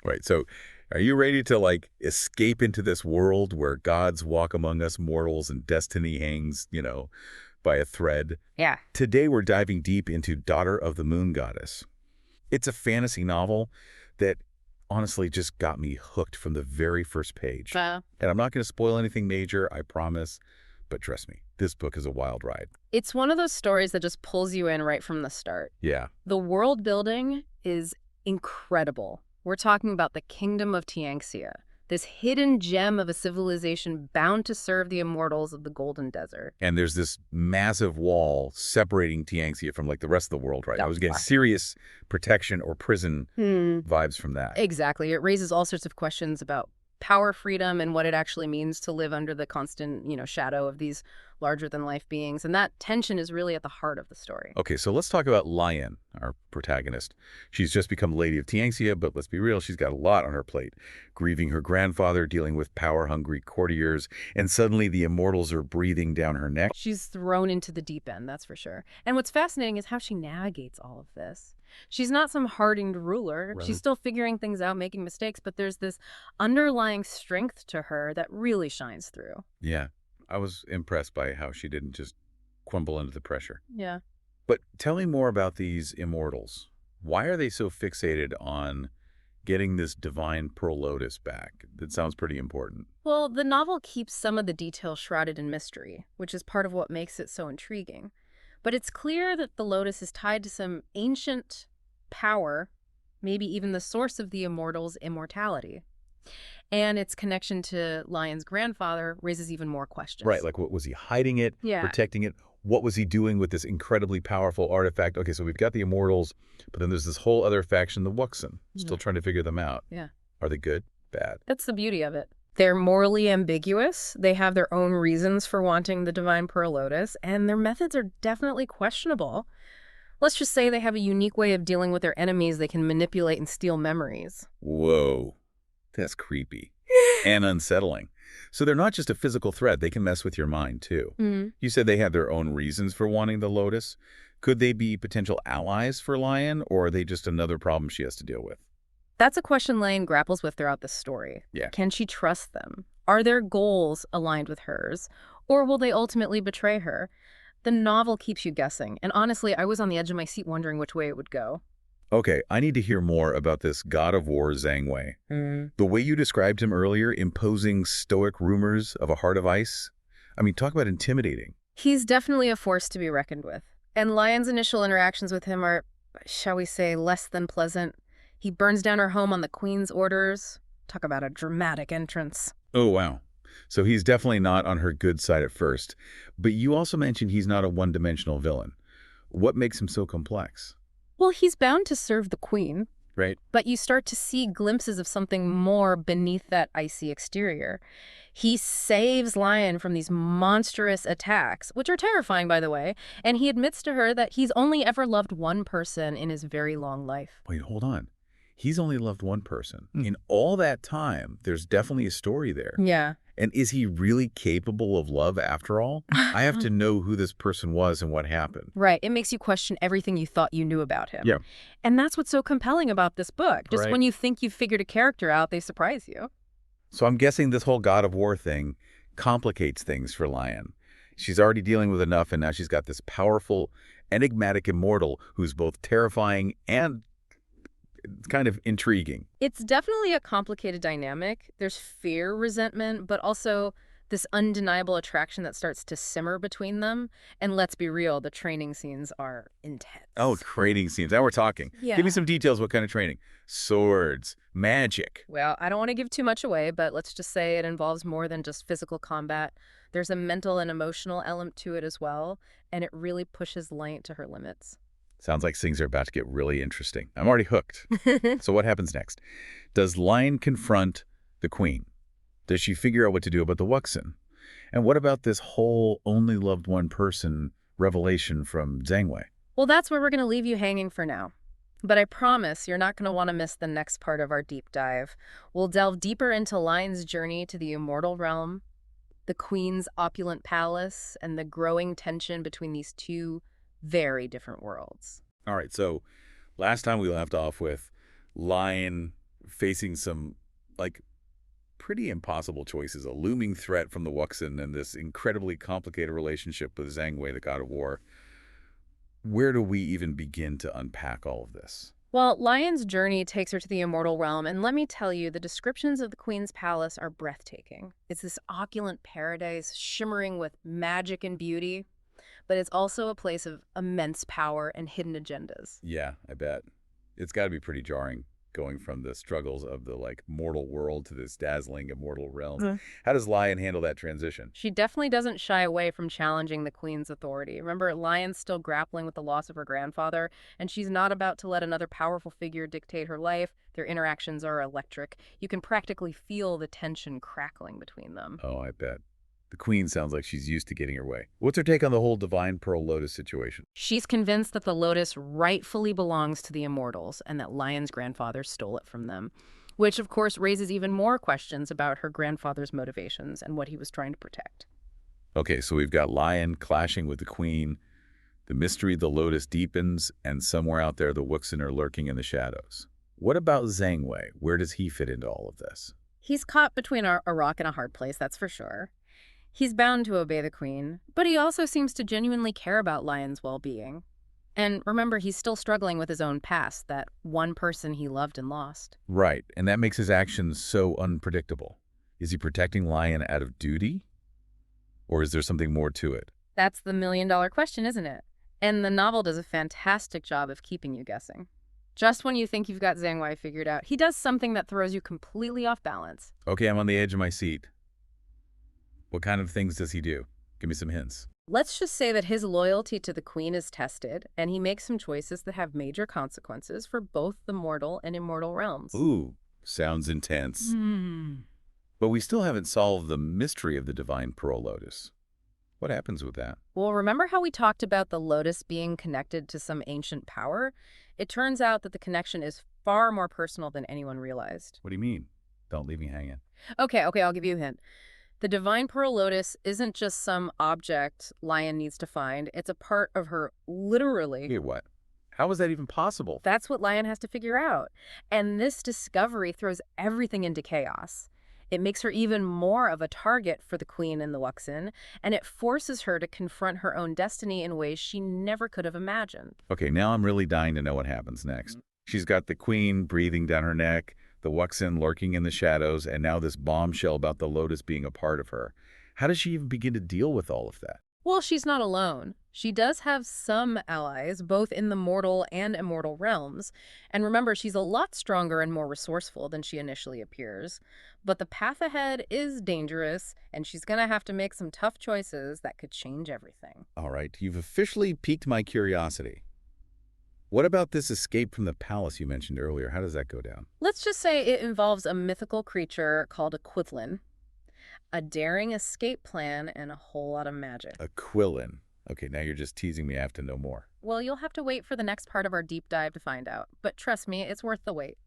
Right. So are you ready to like escape into this world where gods walk among us mortals and destiny hangs, by a thread? Yeah. Today we're diving deep into Daughter of the Moon Goddess. It's a fantasy novel that honestly just got me hooked from the very first page. Uh, And I'm not going to spoil anything major, I promise. But trust me, this book is a wild ride. it's one of those stories that just pulls you in right from the start. Yeah. The world building is incredible. We're talking about the Kingdom of Tianxia, this hidden gem of a civilization bound to serve the immortals of the Golden Desert. And there's this massive wall separating Tianxia from like the rest of the world, right? I was getting Yeah. serious protection or prison vibes from that. Exactly. It raises all sorts of questions about power, freedom, and what it actually means to live under the constant, shadow of these larger-than-life beings. And that tension is really at the heart of the story. Okay, so let's talk about Liyen, our protagonist. She's just become Lady of Tianxia, but let's be real, she's got a lot on her plate. Grieving her grandfather, dealing with power-hungry courtiers, and suddenly the immortals are breathing down her neck. She's thrown into the deep end, that's for sure. And what's fascinating is how she navigates all of this. She's not some hardened ruler. Right. She's still figuring things out, making mistakes, but there's this underlying strength to her that really shines through. Yeah, I was impressed by how she didn't just crumble under the pressure. Yeah. But tell me more about these immortals. Why are they so fixated on getting this divine pearl lotus back? That sounds pretty important. Well, the novel keeps some of the details shrouded in mystery, which is part of what makes it so intriguing. But it's clear that the lotus is tied to some ancient power, maybe even the source of the immortals' immortality. And its connection to Lion's grandfather raises even more questions. Right, like what was he hiding it, Yeah. protecting it? What was he doing with this incredibly powerful artifact? Okay, so we've got the immortals, but then there's this whole other faction, the Wuxin. Still trying to figure them out. Yeah. Are they good? Bad? That's the beauty of it. They're morally ambiguous. They have their own reasons for wanting the divine pearl lotus, and their methods are definitely questionable. Let's just say they have a unique way of dealing with their enemies. They can manipulate and steal memories. Whoa, that's creepy and unsettling. So they're not just a physical threat. They can mess with your mind, too. You said they had their own reasons for wanting the lotus. Could they be potential allies for Liyen, or are they just another problem she has to deal with? That's a question Liyen grapples with throughout the story. Yeah. Can she trust them? Are their goals aligned with hers? Or will they ultimately betray her? The novel keeps you guessing, and honestly, I was on the edge of my seat wondering which way it would go. Okay, I need to hear more about this god of war Zhang Wei. The way you described him earlier, imposing stoic rumors of a heart of ice. I mean, talk about intimidating. He's definitely a force to be reckoned with. And Lion's initial interactions with him are, shall we say, less than pleasant. He burns down her home on the Queen's orders. Talk about a dramatic entrance. Oh, wow. So he's definitely not on her good side at first. But you also mentioned he's not a one-dimensional villain. What makes him so complex? Well, he's bound to serve the Queen, Right. but you start to see glimpses of something more beneath that icy exterior. He saves Liyen from these monstrous attacks, which are terrifying, by the way, and he admits to her that he's only ever loved one person in his very long life. Wait, hold on. He's only loved one person. In all that time, there's definitely a story there. Yeah. And is he really capable of love after all? I have to know who this person was and what happened. Right. It makes you question everything you thought you knew about him. Yeah. And that's what's so compelling about this book. Just Right. when you think you've figured a character out, they surprise you. So I'm guessing this whole God of War thing complicates things for Liyen. She's already dealing with enough, and now she's got this powerful, enigmatic immortal who's both terrifying and kind of intriguing. It's definitely a complicated dynamic. There's fear, resentment, but also this undeniable attraction that starts to simmer between them. And let's be real, the training scenes are intense. Oh, training scenes. Now we're talking. Yeah. Give me some details. What kind of training? Swords, magic. Well, I don't want to give too much away, but let's just say it involves more than just physical combat. There's a mental and emotional element to it as well, and it really pushes Liyen to her limits. Sounds like things are about to get really interesting. I'm already hooked. So what happens next? Does Liyen confront the Queen? Does she figure out what to do about the Wuxin? And what about this whole only loved one person revelation from Zhang Wei? Well, that's where we're going to leave you hanging for now. But I promise you're not going to want to miss the next part of our deep dive. We'll delve deeper into Lion's journey to the immortal realm, the Queen's opulent palace, and the growing tension between these two very different worlds. All right, so last time we left off with Liyen facing some, like, pretty impossible choices, a looming threat from the Wuxin and this incredibly complicated relationship with Zhang Wei, the god of war. Where do we even begin to unpack all of this? Well, Lion's journey takes her to the immortal realm, and let me tell you, the descriptions of the queen's palace are breathtaking. It's this opulent paradise shimmering with magic and beauty, but it's also a place of immense power and hidden agendas. Yeah, I bet. It's got to be pretty jarring going from the struggles of the, like, mortal world to this dazzling immortal realm. How does Lion handle that transition? She definitely doesn't shy away from challenging the queen's authority. Remember, Lion's still grappling with the loss of her grandfather, and she's not about to let another powerful figure dictate her life. Their interactions are electric. You can practically feel the tension crackling between them. Oh, I bet. The queen sounds like she's used to getting her way. What's her take on the whole divine pearl lotus situation? She's convinced that the lotus rightfully belongs to the Immortals and that Lion's grandfather stole it from them, which of course raises even more questions about her grandfather's motivations and what he was trying to protect. Okay, so we've got Lion clashing with the queen, the mystery of the lotus deepens, and somewhere out there the Wuxin are lurking in the shadows. What about Zhang Wei? Where does he fit into all of this? He's caught between a rock and a hard place, that's for sure. He's bound to obey the queen, but he also seems to genuinely care about Lion's well-being. And remember, he's still struggling with his own past, that one person he loved and lost. Right, and that makes his actions so unpredictable. Is he protecting Lion out of duty? Or is there something more to it? That's the million-dollar question, isn't it? And the novel does a fantastic job of keeping you guessing. Just when you think you've got Zhang Wei figured out, he does something that throws you completely off balance. Okay, I'm on the edge of my seat. What kind of things does he do? Give me some hints. Let's just say that his loyalty to the queen is tested, and he makes some choices that have major consequences for both the mortal and immortal realms. Ooh, sounds intense. But we still haven't solved the mystery of the divine pearl lotus. What happens with that? Well, remember how we talked about the lotus being connected to some ancient power? It turns out that the connection is far more personal than anyone realized. What do you mean? Don't leave me hanging. Okay, I'll give you a hint. The divine pearl lotus isn't just some object Lion needs to find. It's a part of her, literally. Wait, what? How is that even possible? That's what Lion has to figure out. And this discovery throws everything into chaos. It makes her even more of a target for the queen and the Wuxin, and it forces her to confront her own destiny in ways she never could have imagined. Okay, now I'm really dying to know what happens next. She's got the queen breathing down her neck, the Wuxin lurking in the shadows, and now this bombshell about the lotus being a part of her. How does she even begin to deal with all of that? Well, she's not alone. She does have some allies, both in the mortal and immortal realms. And remember, she's a lot stronger and more resourceful than she initially appears. But the path ahead is dangerous, and she's going to have to make some tough choices that could change everything. All right, you've officially piqued my curiosity. What about this escape from the palace you mentioned earlier? How does that go down? Let's just say it involves a mythical creature called a Quidlin, a daring escape plan, and a whole lot of magic. A quillin. Okay, now you're just teasing me. I have to know more. Well, you'll have to wait for the next part of our deep dive to find out. But trust me, it's worth the wait.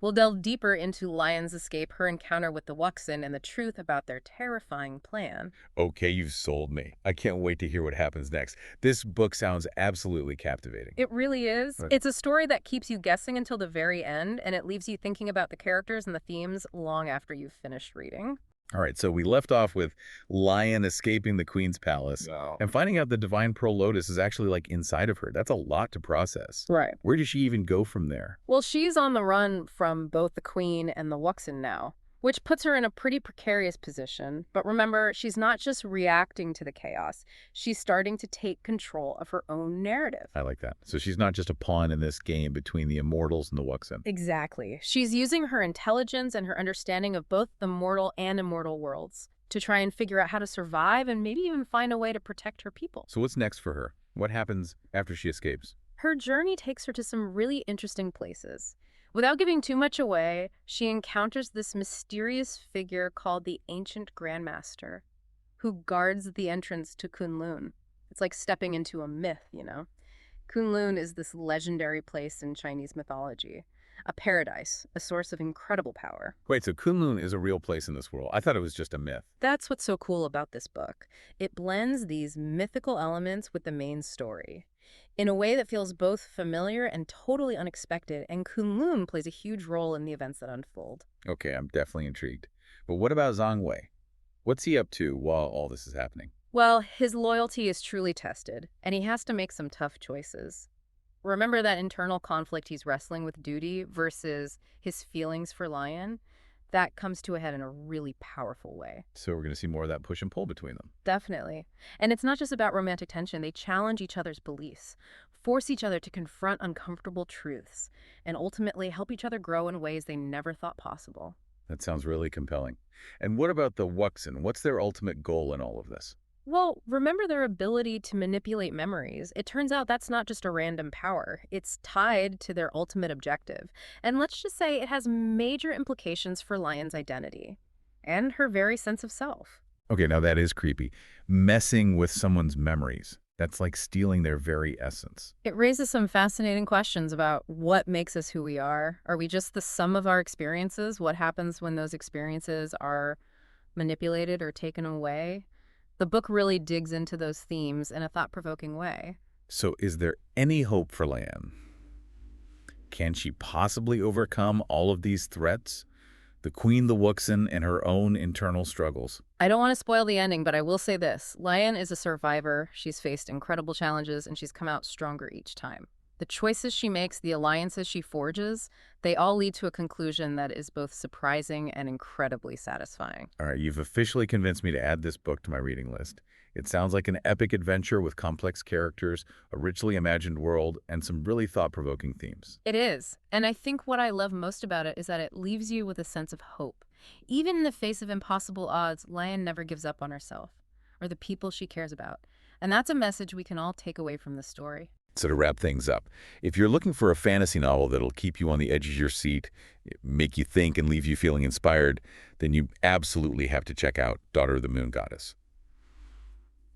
We'll delve deeper into Lion's escape, her encounter with the Wuxin, and the truth about their terrifying plan. Okay, you've sold me. I can't wait to hear what happens next. This book sounds absolutely captivating. It really is. Right. It's a story that keeps you guessing until the very end, and it leaves you thinking about the characters and the themes long after you've finished reading. All right, so we left off with Lion escaping the queen's palace and finding out the divine pearl lotus is actually like inside of her. That's a lot to process. Right. Where does she even go from there? Well, she's on the run from both the queen and the Wuxin now, which puts her in a pretty precarious position. But remember, she's not just reacting to the chaos. She's starting to take control of her own narrative. I like that. So she's not just a pawn in this game between the Immortals and the Wuxin. Exactly. She's using her intelligence and her understanding of both the mortal and immortal worlds to try and figure out how to survive and maybe even find a way to protect her people. So what's next for her? What happens after she escapes? Her journey takes her to some really interesting places. Without giving too much away, she encounters this mysterious figure called the Ancient Grandmaster, who guards the entrance to Kunlun. It's like stepping into a myth, you know? Kunlun is this legendary place in Chinese mythology, a paradise, a source of incredible power. Wait, so Kunlun is a real place in this world? I thought it was just a myth. That's what's so cool about this book. It blends these mythical elements with the main story in a way that feels both familiar and totally unexpected, and Kunlun plays a huge role in the events that unfold. Okay, I'm definitely intrigued. But what about Zhang Wei? What's he up to while all this is happening? Well, his loyalty is truly tested, and he has to make some tough choices. Remember that internal conflict he's wrestling with duty versus his feelings for Lion? That comes to a head in a really powerful way. So we're going to see more of that push and pull between them. Definitely. And it's not just about romantic tension. They challenge each other's beliefs, force each other to confront uncomfortable truths, and ultimately help each other grow in ways they never thought possible. That sounds really compelling. And what about the Wuxin? What's their ultimate goal in all of this? Well, remember their ability to manipulate memories. It turns out that's not just a random power. It's tied to their ultimate objective. And let's just say it has major implications for Lion's identity and her very sense of self. Okay, now that is creepy. Messing with someone's memories. That's like stealing their very essence. It raises some fascinating questions about what makes us who we are. Are we just the sum of our experiences? What happens when those experiences are manipulated or taken away? The book really digs into those themes in a thought-provoking way. So is there any hope for Liyen? Can she possibly overcome all of these threats? The Queen, the Wuxin, and her own internal struggles. I don't want to spoil the ending, but I will say this. Liyen is a survivor. She's faced incredible challenges, and she's come out stronger each time. The choices she makes, the alliances she forges, they all lead to a conclusion that is both surprising and incredibly satisfying. All right, you've officially convinced me to add this book to my reading list. It sounds like an epic adventure with complex characters, a richly imagined world, and some really thought-provoking themes. It is. And I think what I love most about it is that it leaves you with a sense of hope. Even in the face of impossible odds, Liyen never gives up on herself or the people she cares about. And that's a message we can all take away from the story. So to wrap things up, if you're looking for a fantasy novel that'll keep you on the edge of your seat, make you think and leave you feeling inspired, then you absolutely have to check out Daughter of the Moon Goddess.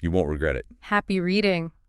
You won't regret it. Happy reading!